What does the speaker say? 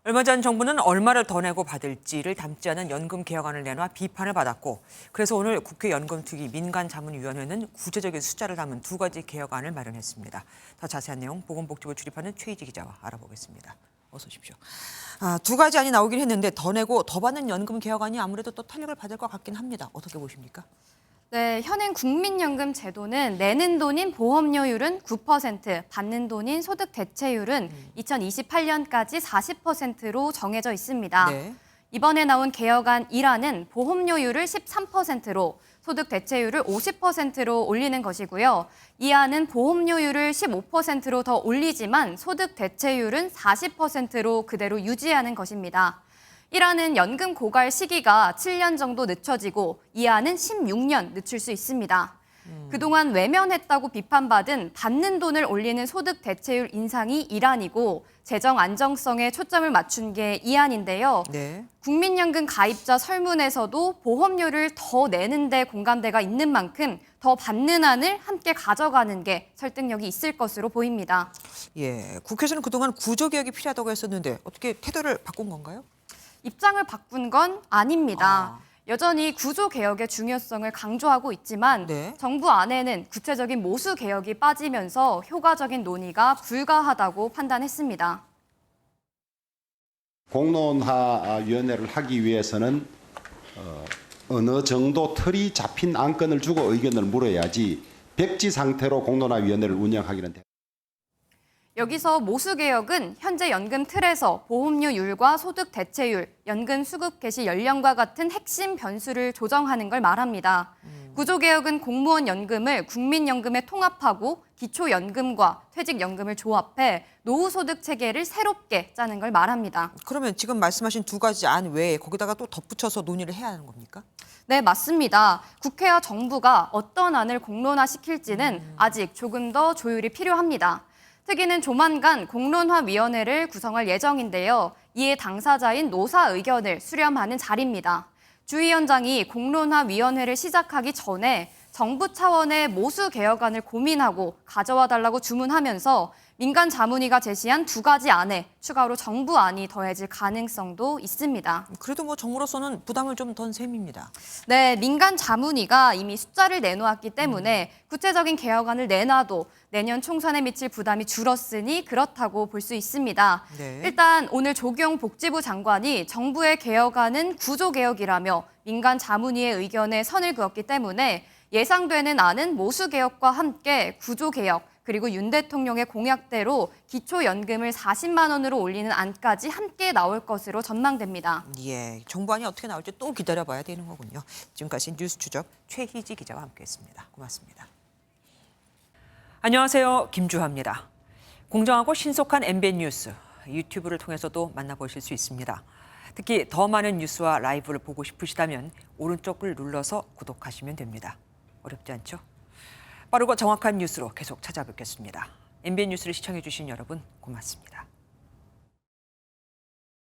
얼마 전 정부는 얼마를 더 내고 받을지를 담지 않은 연금 개혁안을 내놔 비판을 받았고, 그래서 오늘 국회 연금특위 민간자문위원회는 구체적인 숫자를 담은 두 가지 개혁안을 마련했습니다. 더 자세한 내용 보건복지부 출입하는 최희지 기자와 알아보겠습니다. 어서 오십시오. 두 가지 안이 나오긴 했는데 더 내고 더 받는 연금 개혁안이 아무래도 또 탄력을 받을 것 같긴 합니다. 어떻게 보십니까? 네, 현행 국민연금 제도는 내는 돈인 보험료율은 9%, 받는 돈인 소득 대체율은 2028년까지 40%로 정해져 있습니다. 네. 이번에 나온 개혁안 1안은 보험료율을 13%로 소득 대체율을 50%로 올리는 것이고요. 2안은 보험료율을 15%로 더 올리지만 소득 대체율은 40%로 그대로 유지하는 것입니다. 1안은 연금 고갈 시기가 7년 정도 늦춰지고 2안은 16년 늦출 수 있습니다. 그동안 외면했다고 비판받은 받는 돈을 올리는 소득 대체율 인상이 1안이고 재정 안정성에 초점을 맞춘 게 2안인데요. 네. 국민연금 가입자 설문에서도 보험료를 더 내는 데 공감대가 있는 만큼 더 받는 안을 함께 가져가는 게 설득력이 있을 것으로 보입니다. 예, 국회에서는 그동안 구조개혁이 필요하다고 했었는데 어떻게 태도를 바꾼 건가요? 입장을 바꾼 건 아닙니다. 여전히 구조개혁의 중요성을 강조하고 있지만 네. 정부 안에는 구체적인 모수 개혁이 빠지면서 효과적인 논의가 불가하다고 판단했습니다. 공론화위원회를 하기 위해서는 어느 정도 틀이 잡힌 안건을 주고 의견을 물어야지 백지 상태로 공론화위원회를 운영하기는 여기서 모수개혁은 현재 연금 틀에서 보험료율과 소득 대체율, 연금 수급 개시 연령과 같은 핵심 변수를 조정하는 걸 말합니다. 구조개혁은 공무원 연금을 국민연금에 통합하고 기초연금과 퇴직연금을 조합해 노후소득 체계를 새롭게 짜는 걸 말합니다. 그러면 지금 말씀하신 두 가지 안 외에 거기다가 또 덧붙여서 논의를 해야 하는 겁니까? 네, 맞습니다. 국회와 정부가 어떤 안을 공론화시킬지는 아직 조금 더 조율이 필요합니다. 특위는 조만간 공론화위원회를 구성할 예정인데요. 이에 당사자인 노사 의견을 수렴하는 자리입니다. 주 위원장이 공론화위원회를 시작하기 전에 정부 차원의 모수 개혁안을 고민하고 가져와 달라고 주문하면서 민간 자문위가 제시한 두 가지 안에 추가로 정부 안이 더해질 가능성도 있습니다. 그래도 정부로서는 부담을 좀 던 셈입니다. 네, 민간 자문위가 이미 숫자를 내놓았기 때문에 구체적인 개혁안을 내놔도 내년 총선에 미칠 부담이 줄었으니 그렇다고 볼 수 있습니다. 네. 일단 오늘 조경 복지부 장관이 정부의 개혁안은 구조개혁이라며 민간 자문위의 의견에 선을 그었기 때문에 예상되는 안은 모수개혁과 함께 구조개혁, 그리고 윤 대통령의 공약대로 기초연금을 40만 원으로 올리는 안까지 함께 나올 것으로 전망됩니다. 예, 정부안이 어떻게 나올지 또 기다려봐야 되는 거군요. 지금까지 뉴스 추적 최희지 기자와 함께했습니다. 고맙습니다. 안녕하세요, 김주하입니다. 공정하고 신속한 MBN 뉴스, 유튜브를 통해서도 만나보실 수 있습니다. 특히 더 많은 뉴스와 라이브를 보고 싶으시다면 오른쪽을 눌러서 구독하시면 됩니다. 어렵지 않죠? 빠르고 정확한 뉴스로 계속 찾아뵙겠습니다. MBN 뉴스를 시청해주신 여러분 고맙습니다.